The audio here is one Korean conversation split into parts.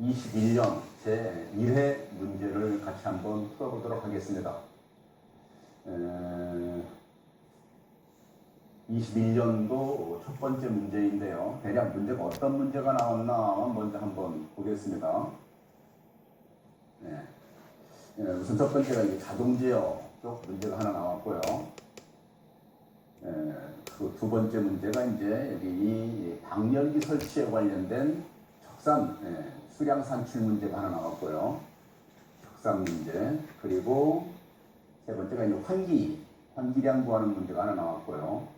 2021년 제1회 문제를 같이 한번 풀어보도록 하겠습니다. 21년도 첫 번째 문제인데요. 대략 문제가 어떤 문제가 나왔나 먼저 한번 보겠습니다. 우선 첫 번째가 이제 자동제어 쪽 문제가 하나 나왔고요. 그 두 번째 문제가 이제 여기 이 방열기 설치에 관련된 척산 수량 산출 문제가 하나 나왔고요. 척산 문제. 그리고 세 번째가 이제 환기량 구하는 문제가 하나 나왔고요.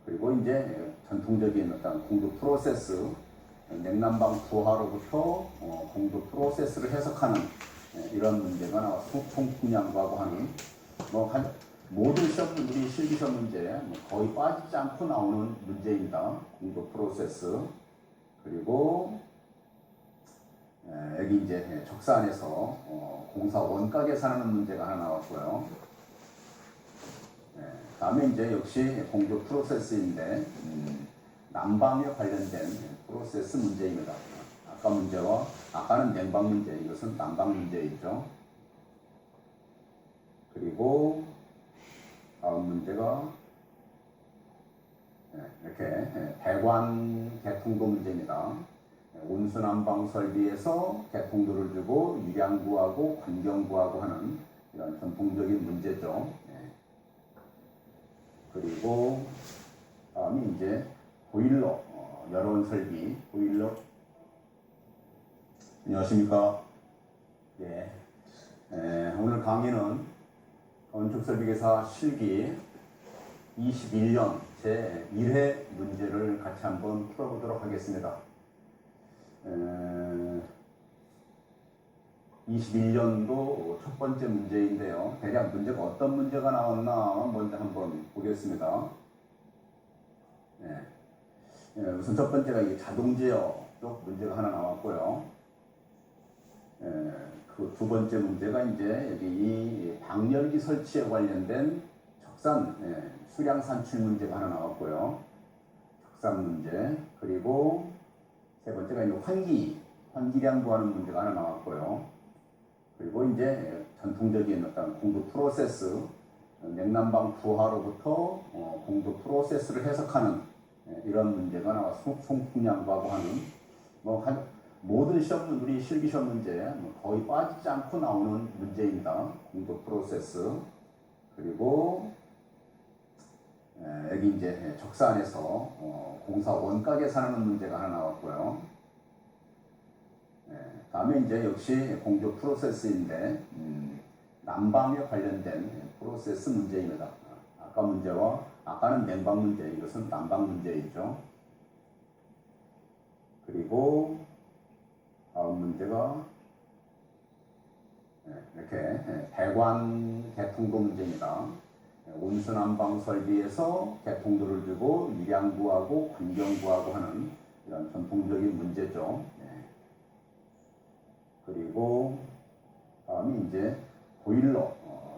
그리고 이제 전통적인 어떤 공조 프로세스, 냉난방 부하로부터 공조 프로세스를 해석하는 이런 문제가 나와서 총풍량 구하고 하는 모든 시험분들이 실기시험 문제 거의 빠지지 않고 나오는 문제입니다. 공조 프로세스. 그리고 여기 이제 적산에서 공사 원가 계산하는 문제가 하나 나왔고요. 다음에 이제 역시 공조 프로세스인데 난방에 관련된 프로세스 문제입니다. 아까는 냉방 문제, 이것은 난방 문제이죠. 그리고 다음 문제가 이렇게 배관 개통도 문제입니다. 온수난방 설비에서 개통도를 주고 유량 구하고 환경 구하고 하는 이런 전통적인 문제죠. 그리고 다음이 이제 보일러 여론 설비 보일러. 안녕하십니까? 오늘 강의는 건축설비계사 실기 21년 제1회 문제를 같이 한번 풀어보도록 하겠습니다. 21년도 첫 번째 문제인데요. 대략 문제가 어떤 문제가 나왔나 먼저 한번 보겠습니다. 우선 첫 번째가 이게 자동제어 쪽 문제가 하나 나왔고요. 그 두 번째 문제가 이제 여기 이 방열기 설치에 관련된 척산 수량 산출 문제가 하나 나왔고요. 척산 문제. 그리고 세 번째가 이제 환기량 구하는 문제가 하나 나왔고요. 그리고 이제 전통적인 어떤 공조 프로세스, 냉난방 부하로부터 공조 프로세스를 해석하는 이런 문제가 나와서 총풍량 구하고 하는 모든 시험분들이 실기시험 문제 거의 빠지지 않고 나오는 문제입니다. 공조 프로세스. 그리고 여기 이제 적산에서 공사 원가 계산하는 문제가 하나 나왔고요. 다음에 이제 역시 공조 프로세스인데 난방에 관련된 프로세스 문제입니다. 아까는 냉방 문제, 이것은 난방 문제이죠. 그리고 다음 문제가 이렇게 배관 개통도 문제입니다. 온수난방 설비에서 개통도를 주고 유량 구하고 환경 구하고 하는 이런 전통적인 문제죠. 그리고 다음이 이제 보일러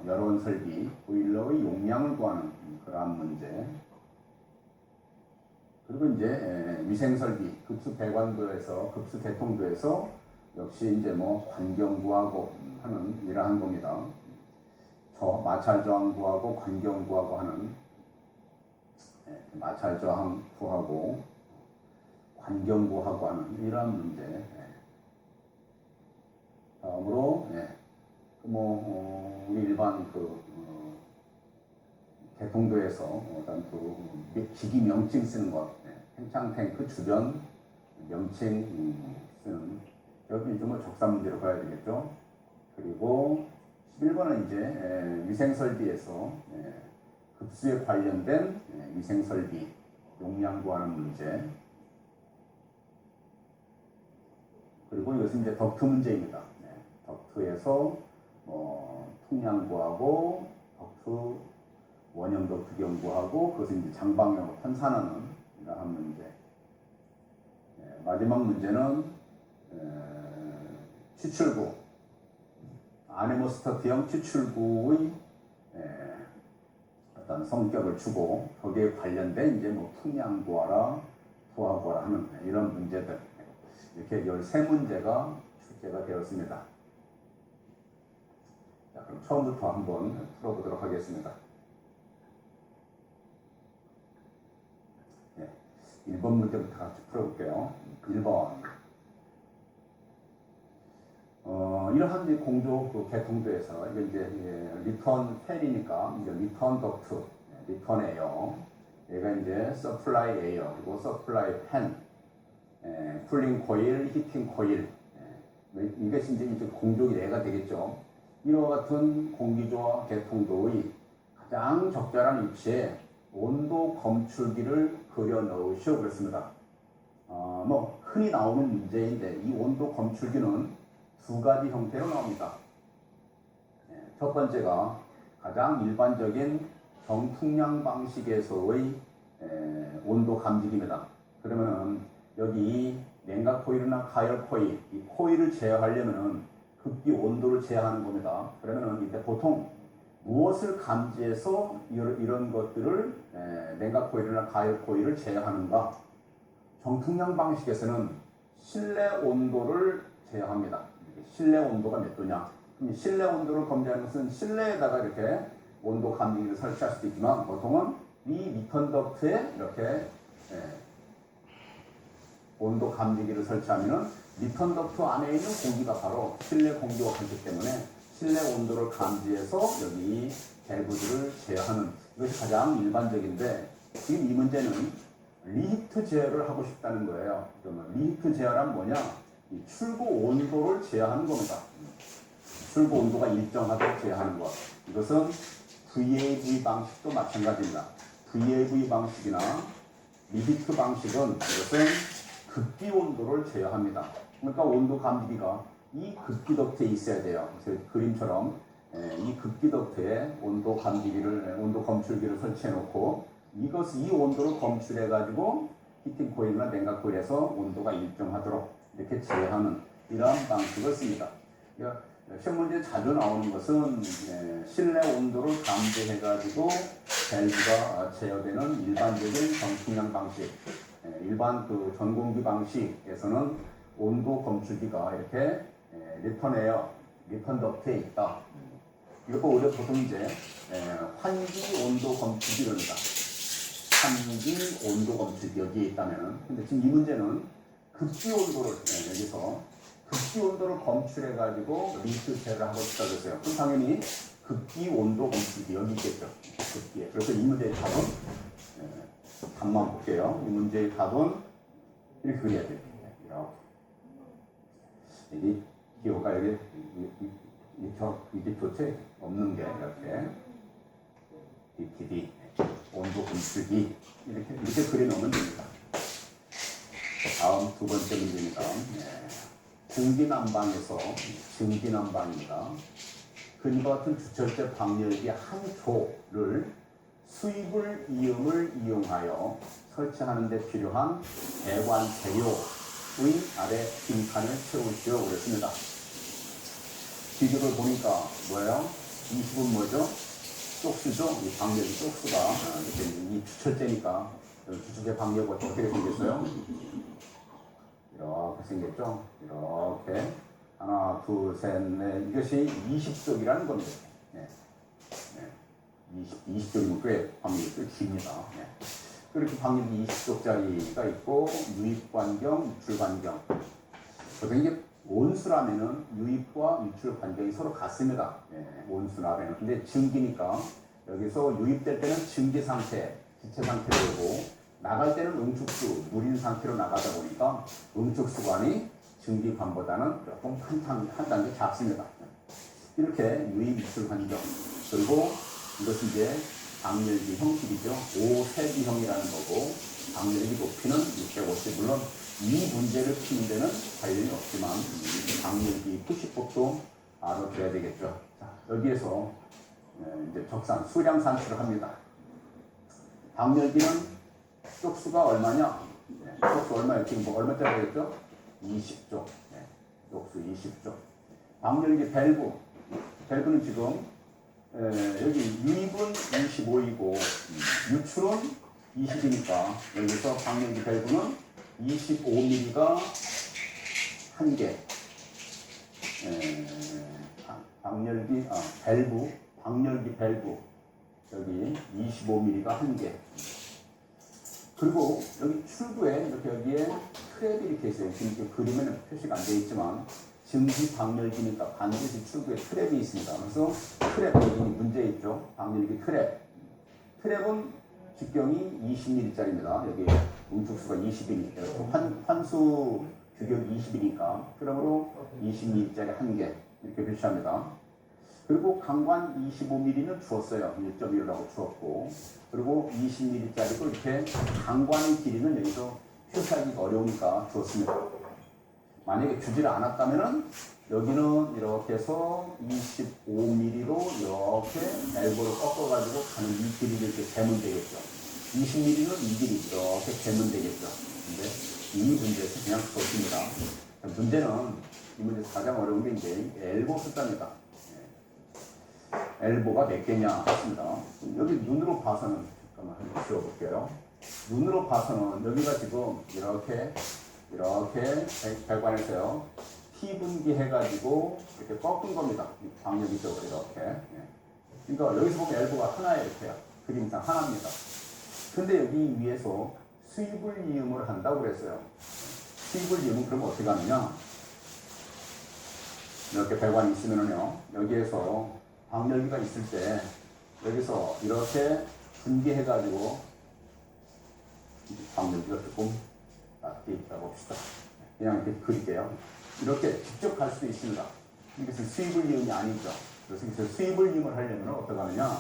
여론 설비, 보일러의 용량을 구하는 그러한 문제. 그리고 이제 위생 설비, 급수 배관도에서 급수 개통도에서 역시 이제 환경 구하고 하는 이러한 겁니다. 마찰 저항 구하고 환경 구하고 하는 마찰 저항 구하고 환경 구하고 하는 이러한 문제. 다음으로 우리 일반 개통도에서 어떤 기기 명칭 쓰는 것, 팽창 탱크 주변 명칭 쓰는 여기 좀 적산 문제로 봐야 되겠죠. 그리고 11번은 이제 위생 설비에서 급수에 관련된 위생 설비 용량 구하는 문제. 그리고 이것은 이제 덕트 문제입니다. 덕트에서 풍량 구하고 덕트 원형 덕트 연구하고 그것을 이제 장방향으로 편산하는 이러한 문제. 마지막 문제는 추출구 아네모스타트형 추출구의 어떤 성격을 주고 거기에 관련된 이제 풍량 구하라, 부하 구하라 하는 이런 문제들. 이렇게 13문제가 출제가 되었습니다. 자, 그럼 처음부터 한번 풀어보도록 하겠습니다. 1번 문제부터 같이 풀어볼게요. 1번. 이러한 이제 공조 그 개통도에서 이게 이제 리턴 펠이니까 이제 리턴 덕트, 리턴 에어, 얘가 이제 서플라이 에어, 그리고 서플라이 팬, 쿨링 코일, 히팅 코일, 이것이 이제 공조기 내가 되겠죠. 이와 같은 공기조와 개통도의 가장 적절한 위치에 온도 검출기를 그려 넣으시오 그랬습니다. 뭐 흔히 나오는 문제인데 이 온도 검출기는 두 가지 형태로 나옵니다. 첫 번째가 가장 일반적인 정풍량 방식에서의 온도 감지기입니다. 그러면 여기 냉각 코일이나 가열 코일, 이 코일을 제어하려면 급기 온도를 제어하는 겁니다. 그러면 이때 보통 무엇을 감지해서 이런 것들을 냉각 코일이나 가열 코일을 제어하는가? 정풍량 방식에서는 실내 온도를 제어합니다. 실내 온도가 몇 도냐? 그럼 실내 온도를 검지하는 것은 실내에다가 이렇게 온도 감지기를 설치할 수도 있지만 보통은 이 리턴 덕트에 이렇게 온도 감지기를 설치하면은 리턴 덕트 안에 있는 공기가 바로 실내 공기와 그렇기 때문에 실내 온도를 감지해서 여기 밸브들을 제어하는 이것이 가장 일반적인데 지금 이 문제는 리히트 제어를 하고 싶다는 거예요. 그러면 리히트 제어란 뭐냐? 이 출구 온도를 제어하는 겁니다. 출구 온도가 일정하도록 제어하는 것. 이것은 VAV 방식도 마찬가지입니다. VAV 방식이나 리히트 방식은 이것은 급기 온도를 제어합니다. 그러니까 온도 감지기가 이 급기 덕트에 있어야 돼요. 그림처럼 이 급기 덕트에 온도 감지기를, 온도 검출기를 설치해 놓고 이 온도를 검출해 가지고 히팅 코일이나 냉각 코일에서 온도가 일정하도록 이렇게 제어하는 이러한 방식을 씁니다. 시험 문제에 자주 나오는 것은 실내 온도를 감지해 가지고 밸브가 제어되는 일반적인 정풍량 방식, 일반 그 전공기 방식에서는 온도 검출기가 이렇게 리턴 에어, 리턴 덕트에 있다. 이것도 우리가 보통 이제 환기 온도 검출기입니다. 환기 온도 검출기 여기에 있다면은, 근데 지금 이 문제는 급기 온도를 여기서 급기 온도를 검출해 가지고 리히트 제어를 하고 싶다 그랬어요. 그럼 당연히 급기 온도 검출기 여기 있겠죠. 급기에. 그래서 이 문제의 답은 답만 볼게요. 이 문제의 답은 이렇게 그려야 돼요. 이렇게. 여기 기호가 여기 이게 도체 없는 게 이렇게 DPD 온도 검출기 이렇게 그려놓으면 됩니다. 다음 두 번째 문제입니다. 공기난방에서 증기난방입니다. 근과 같은 주철제 방열기 한 조를 수입을 이음을 이용하여 설치하는 데 필요한 배관 재료의 아래 빈칸을 채우시오 그랬습니다. 비교를 보니까 뭐예요? 20은 뭐죠? 쪽수죠? 이 방열기 쪽수가 이 주철제니까 주철제 방열기 어떻게 생겼어요? 이렇게 생겼죠? 이렇게 하나, 둘, 셋, 넷 이것이 20쪽이라는 겁니다. 20쪽이면 꽤 방열이 꽤 깁니다. 그렇게 방열이 20쪽짜리가 있고 유입관경, 유출관경. 보통 이게 온수라면은 유입과 유출 관경이 서로 같습니다. 온수라면은. 근데 증기니까 여기서 유입될 때는 증기 상태, 기체 상태로 오고 나갈 때는 응축수, 물인 상태로 나가다 보니까 응축수관이 증기관보다는 조금 한 단계 작습니다. 이렇게 유입, 유출 관경. 그리고 이것이 이제 방열기 형식이죠. 5세기형이라는 거고 방열기 높이는 650. 물론 이 문제를 푸는 데는 관련이 없지만 방열기 푸시법도 알아둬야 되겠죠. 자, 여기에서 이제 적산, 수량 산출을 합니다. 방열기는 쪽수가 얼마냐? 쪽수 얼마예요? 지금 뭐 얼마짜리 되겠죠? 20쪽. 쪽수 20쪽. 방열기 밸브는 지금 여기 유입은 25이고 유출은 20이니까 여기서 방열기 밸브는 25mm가 1개, 방열기 밸브 여기 25mm가 1개. 그리고 여기 출구에 이렇게 여기에 트랩이 이렇게 있어요. 지금 그림에는 표시가 안 되어 있지만 증기 방열기니까 반드시 출구에 트랩이 있습니다. 그래서 트랩 여기 문제 있죠. 방열기 트랩은 직경이 20mm짜리입니다. 여기 응축수가 20mm. 환수 규격이 20이니까 그러므로 20mm짜리 1개 이렇게 표시합니다. 그리고 강관 25mm는 주었어요. 1.1라고 주었고, 그리고 20mm짜리도 이렇게 강관의 길이는 여기서 표시하기가 어려우니까 주었습니다. 만약에 주지를 않았다면은 여기는 이렇게 해서 25mm로 이렇게 엘보를 꺾어가지고 가는 이 길이를 이렇게 재면 되겠죠. 20mm는 이 길이 이렇게 재면 되겠죠. 근데 이 문제에서 그냥 그렇습니다. 문제는 이 문제에서 가장 어려운 게 이제 엘보 숫자입니다. 엘보가 몇 개냐 했습니다. 여기 눈으로 봐서는 잠깐만 한번 지워볼게요. 눈으로 봐서는 여기가 지금 이렇게 배관에서요 T분기 해가지고 이렇게 꺾은 겁니다. 방열기적으로 이렇게. 그러니까 여기서 보면 엘보가 하나에 이렇게요. 그림상 하나입니다. 근데 여기 위에서 수입을 이음을 한다고 그랬어요. 수입을 이음은 그러면 어떻게 하느냐? 이렇게 배관이 있으면은요, 여기에서 방열기가 있을 때 여기서 이렇게 분기해가지고 방열기가 조금 낮게 있다고 봅시다. 그냥 이렇게 그릴게요. 이렇게 직접 갈 수도 있습니다. 이것은 수입을 이음이 아니죠. 그래서 여기서 수입을 이음을 하려면 어떻게 하느냐?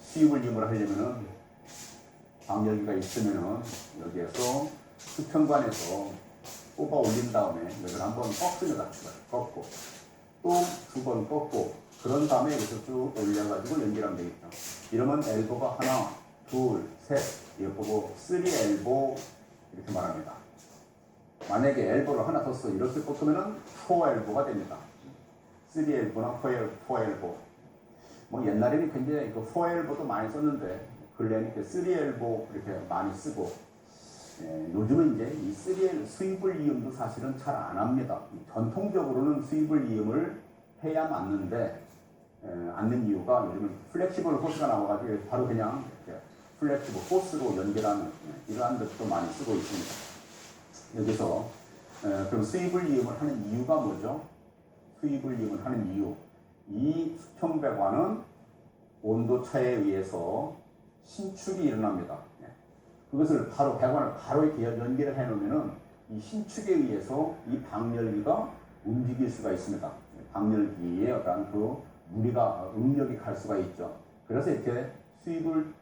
수입을 이음을 하려면은 방열기가 있으면은 여기에서 수평관에서 뽑아 올린 다음에 여기를 한번 꺾습니다. 꺾고 또 두 번 꺾고 그런 다음에 여기서 쭉 올려가지고 연결하면 되겠죠. 이러면 엘보가 하나, 둘, 셋 이거 보고 3엘보 이렇게 말합니다. 만약에 엘보를 하나 더 써 이렇게 꺾으면은 4엘보가 됩니다. 3엘보나 4엘보 뭐 옛날에는 굉장히 그 4엘보도 많이 썼는데 근래는 3엘보 이렇게 많이 쓰고 요즘은 이제 이 3엘 수입을 이음도 사실은 잘 안 합니다. 전통적으로는 수입을 이음을 해야 맞는데 않는 이유가 요즘은 플렉시블 호스가 나와가지고 바로 그냥 이렇게 플렉시블 호스로 연결하는 이러한 것도 많이 쓰고 있습니다. 여기서 그럼 수입을 이음을 하는 이유가 뭐죠? 수입을 이음을 하는 이유. 이 수평배관은 온도 차에 의해서 신축이 일어납니다. 그것을 바로 배관을 바로 이렇게 연결을 해 놓으면은 이 신축에 의해서 이 방열기가 움직일 수가 있습니다. 방열기에 어떤 그 무리가 응력이 갈 수가 있죠. 그래서 이렇게 수입을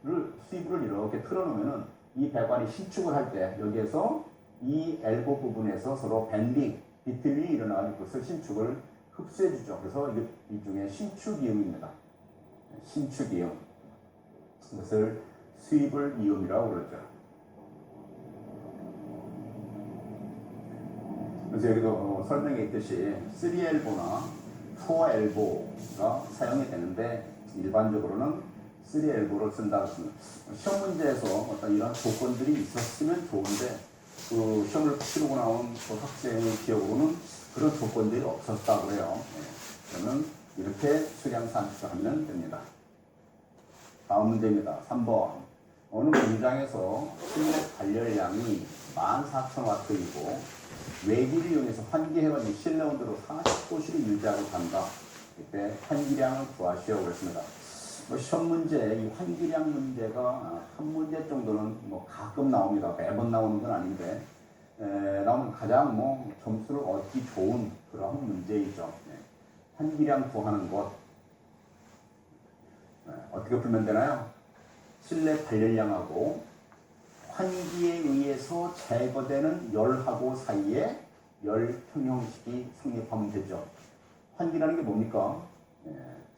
이렇게 틀어놓으면은 이 배관이 신축을 할 때 여기에서 이 엘보 부분에서 서로 밴딩, 비틀링이 일어나가지고 그것을 신축을 흡수해주죠. 그래서 이게 일종의 신축이음입니다. 신축이음. 그것을 수입을 이음이라고 그러죠. 그래서 여기도 설명에 있듯이 3엘보나 4엘보가 사용이 되는데 일반적으로는 3엘보를 쓴다고 했습니다. 시험 문제에서 어떤 이런 조건들이 있었으면 좋은데 그 시험을 치르고 나온 그 학생의 기억으로는 그런 조건들이 없었다고 해요. 그러면 이렇게 수량 산출하면 됩니다. 다음 문제입니다. 3번. 어느 공장에서 실내 발열량이 14,000W이고 외기를 이용해서 환기해가지고 실내 온도로 40도씨를 유지하고 간다. 이때 환기량을 구하시오 그랬습니다. 뭐 시험 문제, 이 환기량 문제가 한 문제 정도는 뭐 가끔 나옵니다. 매번 나오는 건 아닌데 나오는 가장 뭐 점수를 얻기 좋은 그런 문제이죠. 환기량 구하는 것 어떻게 풀면 되나요? 실내 발열량하고 환기에 의해서 제거되는 열하고 사이에 열 평형식이 성립하면 되죠. 환기라는 게 뭡니까?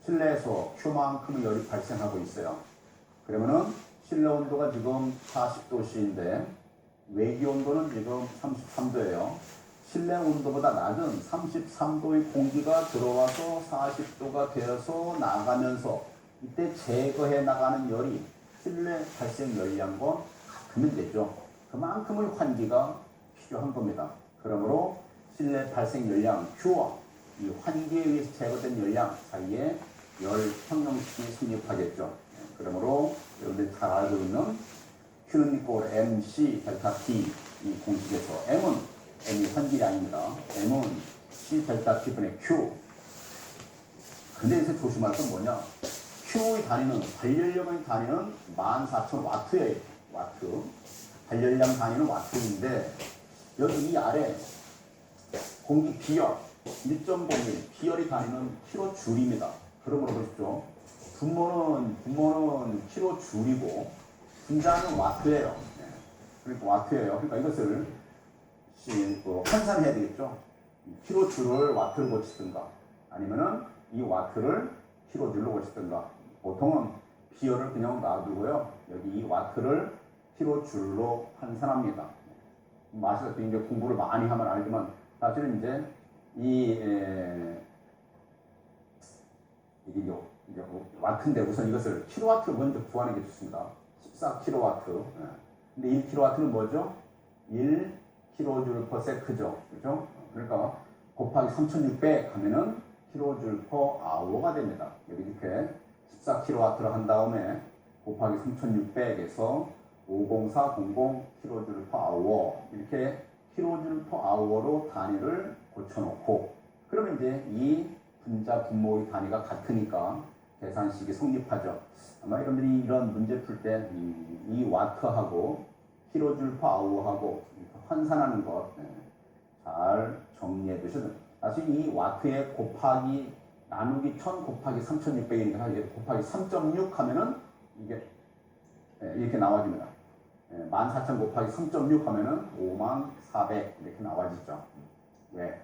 실내에서 Q만큼의 열이 발생하고 있어요. 그러면은 실내 온도가 지금 40도씨인데 외기 온도는 지금 33도예요. 실내 온도보다 낮은 33도의 공기가 들어와서 40도가 되어서 나가면서 이때 제거해 나가는 열이 실내 발생 열량과 같으면 되죠. 그만큼의 환기가 필요한 겁니다. 그러므로 실내 발생 열량 Q와 이 환기에 의해서 제거된 열량 사이에 열 평형식이 성립하겠죠. 그러므로 여러분들이 잘 알고 있는 Q는 이꼴 MC 델타 T 이 공식에서 M이 환기량입니다. M은 C 델타 T분의 Q. 근데 여기서 조심할 건 뭐냐? Q의 단위는 발열량의 단위는 14,000W예요. 와트. 발열량 단위는 와트인데 여기 이 아래 공기 비열 1.01 비열의 단위는 킬로줄입니다. 그러므로 보십시오. 분모는 킬로줄이고 분자는 와트예요. 네. 그러니까 와트예요. 그러니까 이것을 환산해야 되겠죠. 킬로줄을 와트로 고치든가 아니면은 이 와트를 킬로줄로 고치든가. 보통은 비열을 그냥 놔두고요. 여기 이 와트를 킬로줄로 환산합니다. 아시다시피 이제 공부를 많이 하면 알지만 사실은 이제 이게 와트인데 우선 이것을 킬로와트로 먼저 구하는 게 좋습니다. 14킬로와트. 근데 1킬로와트는 뭐죠? 1kJ per sec죠. 그죠? 그러니까 곱하기 3600 하면은 킬로줄 per hour가 됩니다. 여기 이렇게 14킬로와트를 한 다음에 곱하기 3600에서 50400 킬로줄 per hour 이렇게 킬로줄 per hour로 단위를 고쳐놓고 그러면 이제 이 분자 분모의 단위가 같으니까 계산식이 성립하죠. 아마 여러분들이 이런 문제 풀 때 이 와트하고 킬로줄 per hour하고 환산하는 것 잘 정리해 두셔야 됩니다. 사실 이 와트에 곱하기 나누기 1000 곱하기 3600이니까 이게 곱하기 3.6 하면은 이게 이렇게 나와집니다. 14,000 곱하기 3.6 하면은 54,000 이렇게 나와지죠. 왜?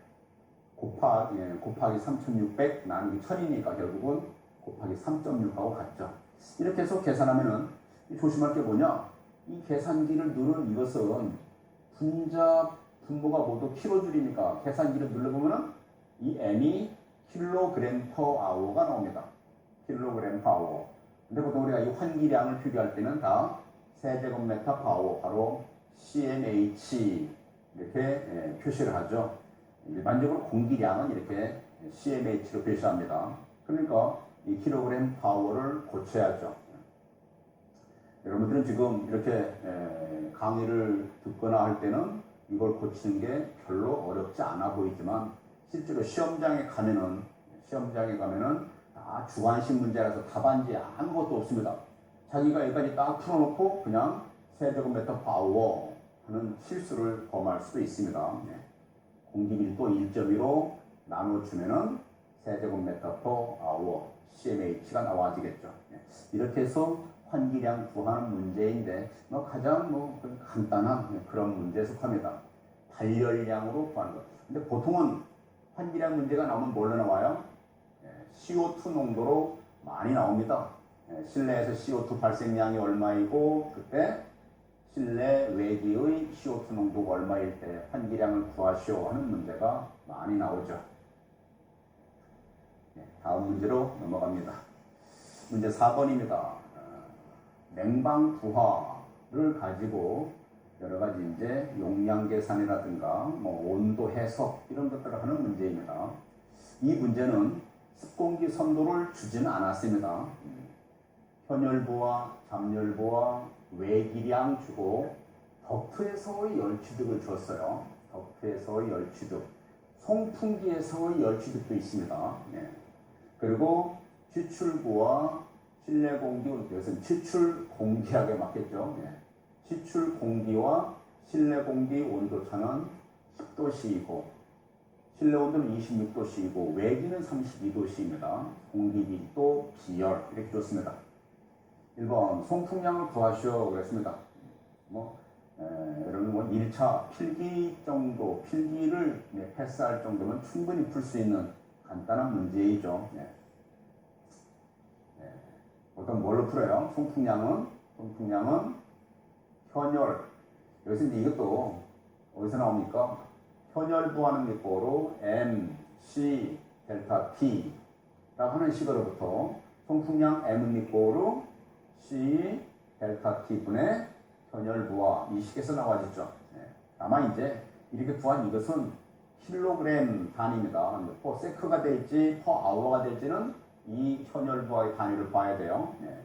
곱하기 3,600 나누기 1000이니까 결국은 곱하기 3.6하고 같죠. 이렇게 해서 계산하면은 조심할 게 뭐냐? 이 계산기를 누른 이것은 분자 분모가 모두 킬로줄이니까 계산기를 눌러보면은 이 M이 킬로그램 퍼 아워가 나옵니다. 킬로그램 퍼 아워. 근데 보통 우리가 이 환기량을 표기할 때는 다 세제곱미터 퍼 아워 바로 CMH 이렇게 표시를 하죠. 일반적으로 공기량은 이렇게 CMH로 표시합니다. 그러니까 이 킬로그램 파워를 고쳐야죠. 여러분들은 지금 이렇게 강의를 듣거나 할 때는 이걸 고치는 게 별로 어렵지 않아 보이지만 실제로 시험장에 가면은 다 주관식 문제라서 답안지에 아무것도 없습니다. 자기가 여기까지 딱 풀어놓고 그냥 세제곱미터 파워 하는 실수를 범할 수도 있습니다. 공기 밀도 1.2로 나눠주면은 세제곱미터 퍼 아워 CMH가 나와지겠죠. 이렇게 해서 환기량 구하는 문제인데 가장 간단한 그런 문제에 속합니다. 발열량으로 구하는 것. 근데 보통은 환기량 문제가 나오면 뭘로 나와요? CO2 농도로 많이 나옵니다. 실내에서 CO2 발생량이 얼마이고 그때 실내 외기의 CO2 농도가 얼마일 때 환기량을 구하시오 하는 문제가 많이 나오죠. 다음 문제로 넘어갑니다. 문제 4번입니다. 냉방 부하를 가지고 여러 가지 이제 용량 계산이라든가 온도 해석 이런 것들을 하는 문제입니다. 이 문제는 습공기 선도를 주지는 않았습니다. 현열부와 잠열부와 외기량 주고 덕트에서의 열취득을 줬어요. 덕트에서의 열취득, 송풍기에서의 열취득도 있습니다. 그리고 추출구와 실내 공기, 이것은 추출 공기하게 맞겠죠. 추출 공기와 실내 공기 온도 차는 10도씨이고 실내 온도는 26도씨이고 외기는 32도씨입니다. 공기 밀도 비열 이렇게 줬습니다. 1번 송풍량을 구하시오 그랬습니다. 여러분 1차 필기 정도, 필기를 패스할 정도면 충분히 풀 수 있는 간단한 문제이죠. 보통 뭘로 풀어요? 송풍량은 현열. 여기서 이제 이것도 어디서 나옵니까? 현열부하는 격보로 M, C, 델타 T 라고 하는 식으로부터 송풍량 M은 격보로 C, 델타 T분의 현혈부하 이 식에서 나와졌죠. 예. 다만 이제 이렇게 구한 이것은 킬로그램 단위입니다. 퍼 세크가 될지 퍼 아워가 될지는 이 현혈부하의 단위를 봐야 돼요. 예.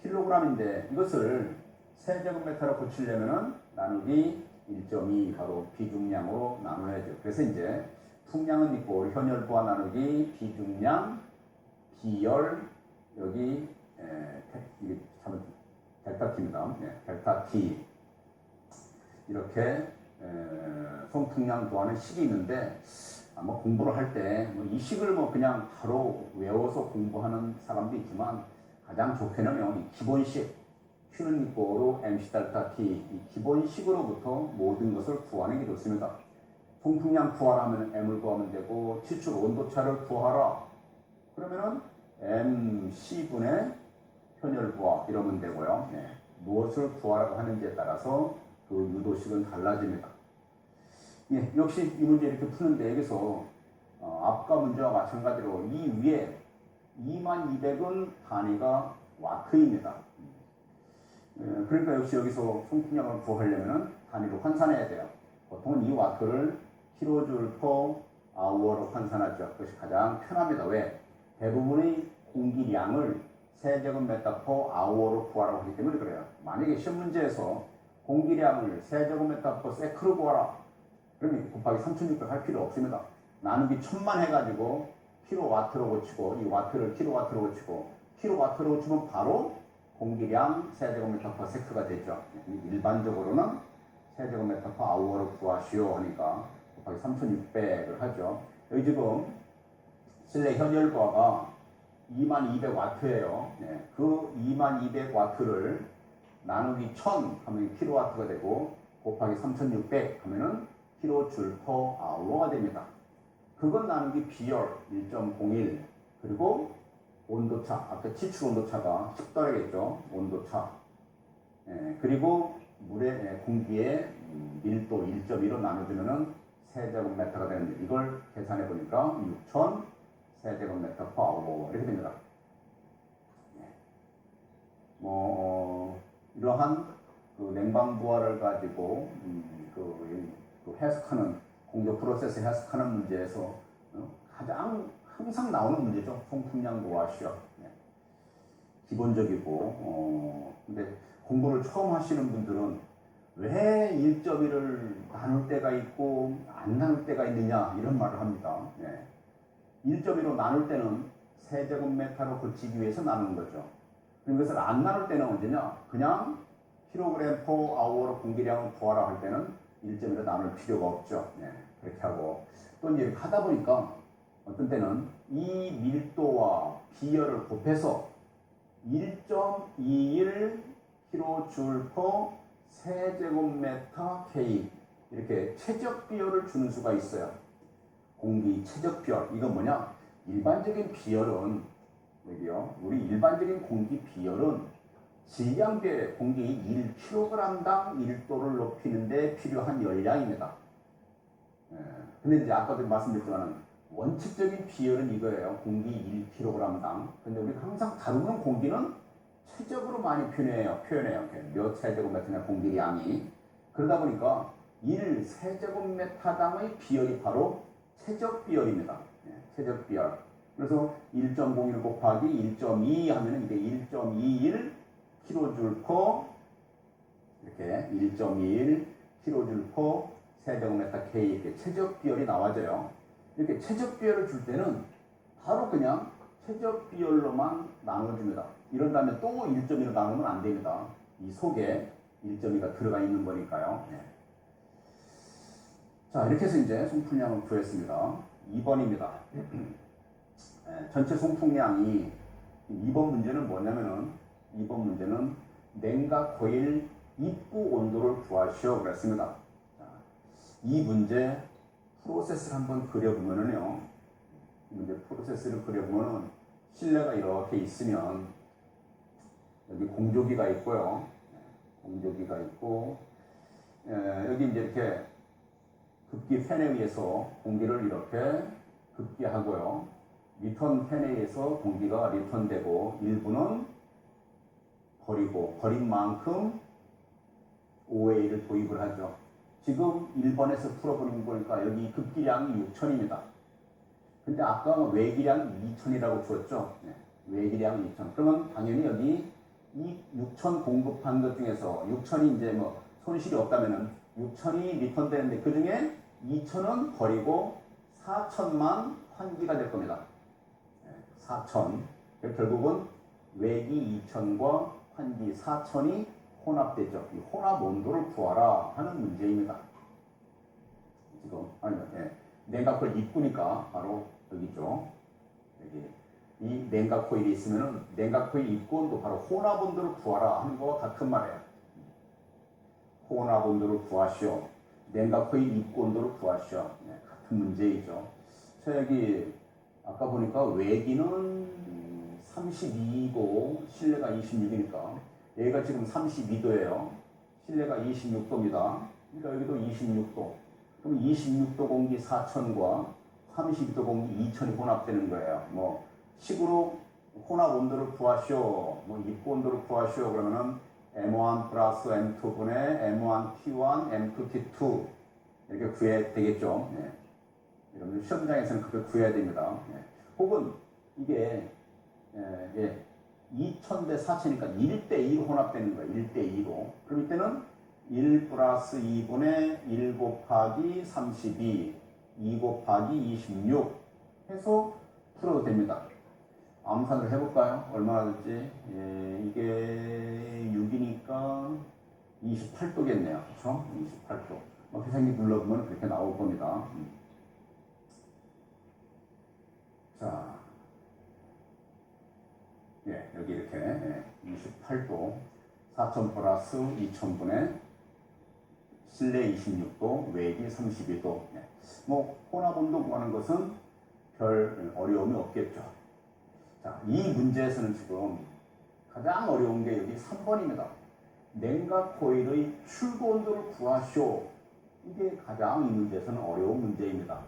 킬로그램인데 이것을 세제곱미터로 고치려면은 나누기 1.2 바로 비중량으로 나눠야죠. 그래서 이제 풍량은 있고 현혈부하 나누기 비중량 비열 여기 이게 참 델타 T입니다. 델타 T 이렇게 송풍량 구하는 식이 있는데 아마 공부를 할 때 이 식을 뭐 그냥 바로 외워서 공부하는 사람도 있지만 가장 좋게는요 이 기본식 Q는 이꼬로 MC 델타 T 이 기본식으로부터 모든 것을 구하는 게 좋습니다. 송풍량 구하라 하면 M을 구하면 되고 치출 온도차를 구하라 그러면은 MC분의 현혈부하 이러면 되고요. 무엇을 구하라고 하는지에 따라서 그 유도식은 달라집니다. 역시 이 문제 이렇게 푸는데 여기서 앞과 문제와 마찬가지로 이 위에 2200은 단위가 와트입니다. 그러니까 역시 여기서 송풍량을 구하려면 단위로 환산해야 돼요. 보통은 이 와트를 킬로줄 퍼 아워로 환산하죠. 그것이 가장 편합니다. 왜? 대부분의 공기량을 세제곱미터 퍼 아워로 구하라고 하기 때문에 그래요. 만약에 시험 문제에서 공기량을 세제곱미터 퍼 세크로 구하라. 그러면 곱하기 3600 할 필요 없습니다. 나누기 1000만 해가지고 킬로와트로 고치고 이 와트를 킬로와트로 고치고 킬로와트로 고치면 바로 공기량 세제곱미터 퍼 세크가 되죠. 일반적으로는 세제곱미터 퍼 아워로 구하시오 하니까 곱하기 3600을 하죠. 여기 지금 실내 현혈부하가 2200와트예요. 그 2200와트를 나누기 1000 하면 킬로와트가 되고 곱하기 3600 하면은 킬로줄 퍼 아워가 됩니다. 그건 나누기 비열 1.01 그리고 온도차 아까 치출 온도차가 10도라겠죠. 온도차 그리고 물의 공기의 밀도 1.2로 나눠주면은 세제곱미터가 되는데 이걸 계산해 보니까 6000 세제곱미터 퍼 아워 이렇게 됩니다. 이러한 그 냉방부하를 가지고 그 해석하는 공조 프로세스 해석하는 문제에서 가장 항상 나오는 문제죠. 송풍량 구하시오. 기본적이고 근데 공부를 처음 하시는 분들은 왜 1.1을 나눌 때가 있고 안 나눌 때가 있느냐 이런 말을 합니다. 1.1로 나눌 때는 세제곱미터로 고치기 위해서 나누는 거죠. 이것을 안 나눌 때는 언제냐? 그냥 킬로그램 퍼 아워로 공기량을 구하라 할 때는 1.1로 나눌 필요가 없죠. 그렇게 하고 또 이제 이렇게 하다 보니까 어떤 때는 이 밀도와 비열을 곱해서 1.21 킬로줄 퍼 세제곱미터 K 이렇게 최적 비열을 주는 수가 있어요. 공기 최적 비열 이건 뭐냐? 일반적인 비열은 여기요. 우리 일반적인 공기 비열은 질량비에 공기 1kg당 1도를 높이는데 필요한 열량입니다. 근데 이제 아까도 말씀드렸지만 원칙적인 비열은 이거예요. 공기 1kg당. 근데 우리가 항상 다루는 공기는 최적으로 많이 표현해요. 몇 세제곱미터냐 공기량이. 그러다 보니까 1 세제곱미터당의 비열이 바로 최적 비열입니다. 최적 비열. 그래서 1.01 곱하기 1.2 하면은 이게 1.21 킬로줄 퍼 이렇게 1.21 킬로줄 퍼 세제곱미터 K 이렇게 최적 비열이 나와져요. 이렇게 최적 비열을 줄 때는 바로 그냥 최적 비열로만 나눠줍니다. 이런 다음에 또 1.2로 나누면 안 됩니다. 이 속에 1.2가 들어가 있는 거니까요. 자, 이렇게 해서 이제 송풍량을 구했습니다. 2번입니다. 전체 송풍량이 2번 문제는 뭐냐면은 2번 문제는 냉각 코일 입구 온도를 구하시오 그랬습니다. 자, 이 문제 프로세스를 한번 그려보면은요. 문제 프로세스를 그려보면은 실내가 이렇게 있으면 여기 공조기가 있고요. 공조기가 있고 여기 이제 이렇게 급기 팬에 의해서 공기를 이렇게 급기하고요. 리턴 팬에 의해서 공기가 리턴되고 일부는 버리고 버린 만큼 OA를 도입을 하죠. 지금 1번에서 풀어보는 거 보니까 여기 급기량이 6천입니다. 근데 아까 외기량이 2천이라고 주었죠. 네. 외기량이 2천. 그러면 당연히 여기 이 6천 공급한 것 중에서 6천이 이제 뭐 손실이 없다면은 6천이 리턴되는데 그 중에 2천은 버리고 4천만 환기가 될 겁니다. 4천. 결국은 외기 2천과 환기 4천이 혼합되죠. 이 혼합 온도를 구하라 하는 문제입니다. 지금 아니면 냉각 코일 입구니까 바로 여기죠. 여기 이 냉각 코일이 있으면은 냉각 코일 입구 온도 바로 혼합 온도를 구하라 하는 거와 같은 말이에요. 혼합 온도를 구하시오. 냉각 코일 입구 온도를 구하시오. 네, 같은 문제이죠. 자, 여기 아까 보니까 외기는 32고 실내가 26이니까 여기가 지금 32도예요. 실내가 26도입니다. 그러니까 여기도 26도. 그럼 26도 공기 4천과 32도 공기 2천이 혼합되는 거예요. 뭐 식으로 혼합 온도를 구하시오. 뭐 입구 온도를 구하시오. 그러면은 M1 플러스 M2분의 M1 T1, M2 T2 이렇게 구해야 되겠죠. 네. 여러분들 시험장에서는 그렇게 구해야 됩니다. 네. 혹은 이게 2000대 4000이니까 1대2로 혼합되는 거예요. 1대2로. 그럼 이때는 1 플러스 2분의 1 곱하기 32, 2 곱하기 26 해서 풀어도 됩니다. 암산을 해볼까요? 얼마나 됐지? 이게 6이니까 28도겠네요. 그렇죠? 28도. 회생기 눌러보면 그렇게 나올 겁니다. 자, 여기 이렇게 28도 4,000 플러스 2,000분의 실내 26도, 외기 32도. 뭐 혼합 온도 구하는 것은 별 어려움이 없겠죠. 자, 이 문제에서는 지금 가장 어려운 게 여기 3번입니다. 냉각 코일의 출고 온도를 구하시오. 이게 가장 이 문제에서는 어려운 문제입니다.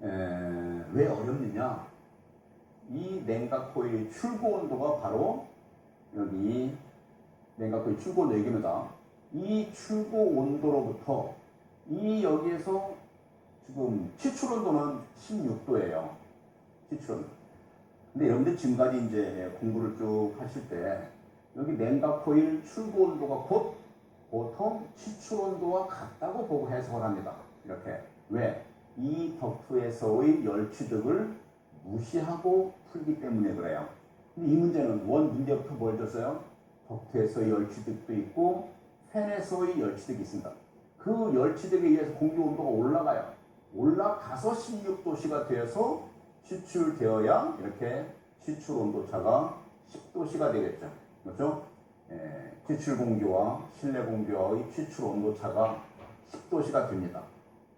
왜 어렵느냐? 이 냉각 코일 출고 온도가 바로 여기 냉각 코일 출고 온도 얘기입니다. 이 출고 온도로부터 이 여기에서 지금 치출 온도는 16도예요. 치출 온도. 근데 여러분들 지금까지 이제 공부를 쭉 하실 때 여기 냉각 코일 출고 온도가 곧 보통 치출 온도와 같다고 보고 해석을 합니다. 이렇게. 왜? 이 덕트에서의 열 취득을 무시하고 풀기 때문에 그래요. 근데 이 문제는 원 문제부터 뭘 줬어요? 덕트에서의 열 취득도 있고 팬에서의 열 취득이 있습니다. 그 열 취득에 의해서 공기 온도가 올라가요. 올라가서 16도씨가 되어서 추출되어야 이렇게 추출 온도 차가 10도씨가 되겠죠. 그렇죠? 추출 공기와 실내 공기와의 추출 온도 차가 10도씨가 됩니다.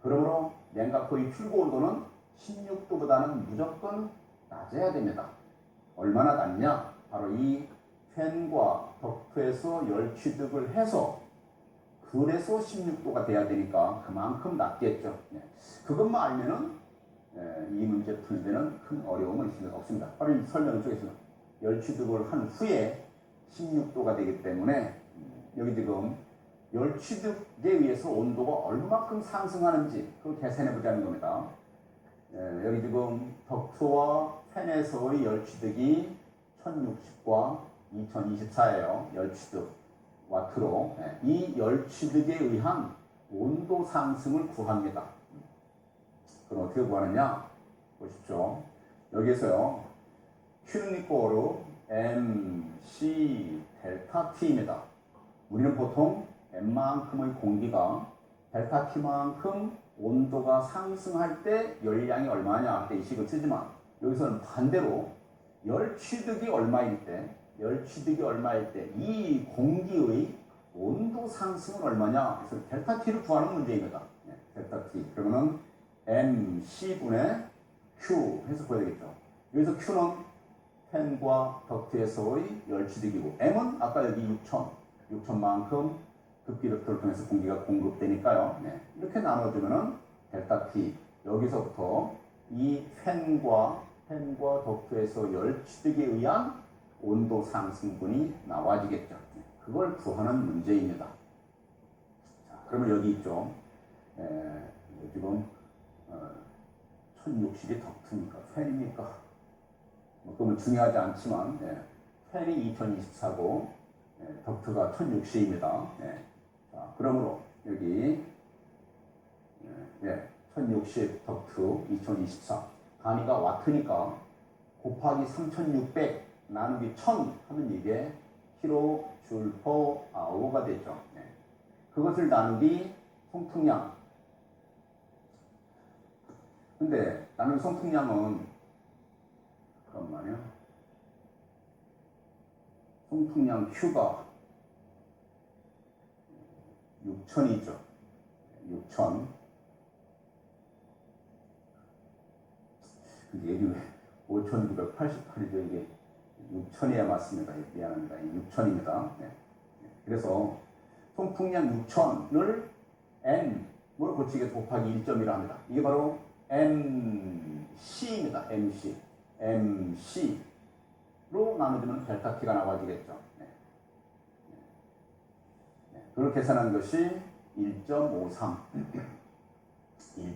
그러므로 냉각 코일 출고 온도는 16도보다는 무조건 낮아야 됩니다. 얼마나 낮냐? 바로 이 팬과 덕트에서 열 취득을 해서 그래서 16도가 돼야 되니까 그만큼 낮겠죠. 그것만 알면은 이 문제 풀 때는 큰 어려움은 없습니다. 바로 설명 쪽에서 열 취득을 한 후에 16도가 되기 때문에 여기 지금 열 취득에 의해서 온도가 얼마만큼 상승하는지 그걸 계산해 보자는 겁니다. 여기 지금 덕트와 팬에서의 열 취득이 1060과 2024예요. 열 취득 와트로. 이 열 취득에 의한 온도 상승을 구합니다. 그럼 어떻게 구하느냐? 보십시오. 여기서요. Q는 이꼬르 MC 델타 T입니다. 우리는 보통 M만큼의 공기가 델타 T만큼 온도가 상승할 때 열량이 얼마냐 할 때 이 식을 쓰지만 여기서는 반대로 열 취득이 얼마일 때 이 공기의 온도 상승은 얼마냐? 그래서 델타 T를 구하는 문제입니다. 델타 T. 그러면은 MC분의 Q 해서 구해야 되겠죠. 여기서 Q는 팬과 덕트에서의 열 취득이고 M은 아까 여기 6천만큼 급기력도를 통해서 공기가 공급되니까요. 이렇게 나눠주면은 델타 T. 여기서부터 이 팬과 덕트에서 열 취득에 의한 온도 상승분이 나와지겠죠. 그걸 구하는 문제입니다. 자, 그러면 여기 있죠. 지금 1060이 덕트입니까? 펜입니까? 뭐 그건 중요하지 않지만 펜이 2024고 덕트가 1060입니다. 자, 그러므로 여기 1060 덕트 2024 단위가 와트니까 곱하기 3600 나누기 1000 하면 이게 킬로 줄 퍼 아워가 되죠. 그것을 나누기 송풍량. 근데 나는 송풍량은 잠깐만요. 송풍량 Q가 6000이죠. 6000. 근데 여기 왜 5988이죠. 이게 6000이야 맞습니다. 미안합니다. 6000입니다. 그래서 송풍량 6000을 N으로 고치게 곱하기 1.1을 합니다. 이게 바로 MC입니다. MC. MC로 나눠주면 델타 T가 나와지겠죠. 그걸 계산한 것이 1.53.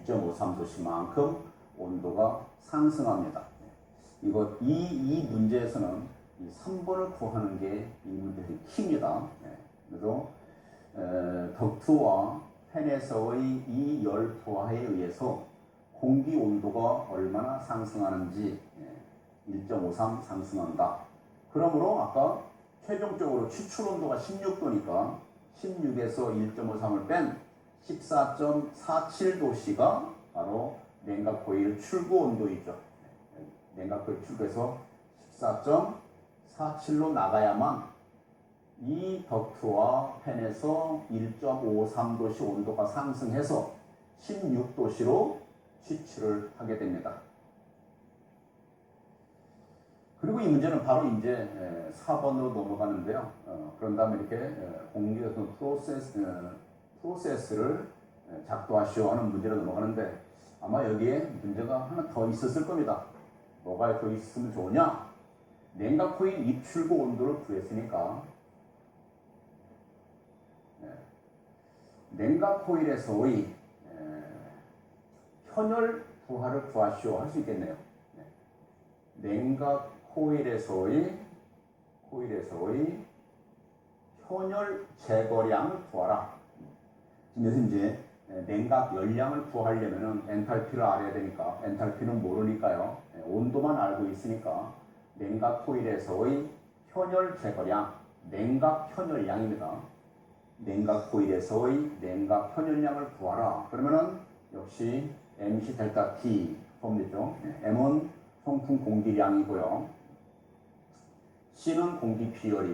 1.53도씨만큼 온도가 상승합니다. 이 문제에서는 이 3번을 구하는 게 이 문제의 키입니다. 그래서 덕트와 팬에서의 이 열 부하에 의해서 공기 온도가 얼마나 상승하는지 1.53 상승한다. 그러므로 아까 최종적으로 추출 온도가 16도니까 16에서 1.53을 뺀 14.47도씨가 바로 냉각 코일 출구 온도이죠. 냉각 코일 출구에서 14.47로 나가야만 이 덕트와 팬에서 1.53도씨 온도가 상승해서 16도씨로 취출을 하게 됩니다. 그리고 이 문제는 바로 이제 4번으로 넘어가는데요. 그런 다음에 이렇게 공기의 프로세스를 작동하시오 하는 문제로 넘어가는데 아마 여기에 문제가 하나 더 있었을 겁니다. 뭐가 더 있으면 좋으냐? 냉각 코일 입출구 온도를 구했으니까 냉각 코일에서의 현열 부하를 구하시오 할 수 있겠네요. 냉각 코일에서의 현열 제거량을 구하라. 지금 이제 냉각 열량을 구하려면 엔탈피를 알아야 되니까 엔탈피는 모르니까요. 온도만 알고 있으니까 냉각 코일에서의 현열 제거량, 냉각 현열량입니다. 냉각 코일에서의 냉각 현열량을 구하라. 그러면은 역시 MC 델타 T 폼이죠. M은 송풍 공기량이고요. C는 공기 피열이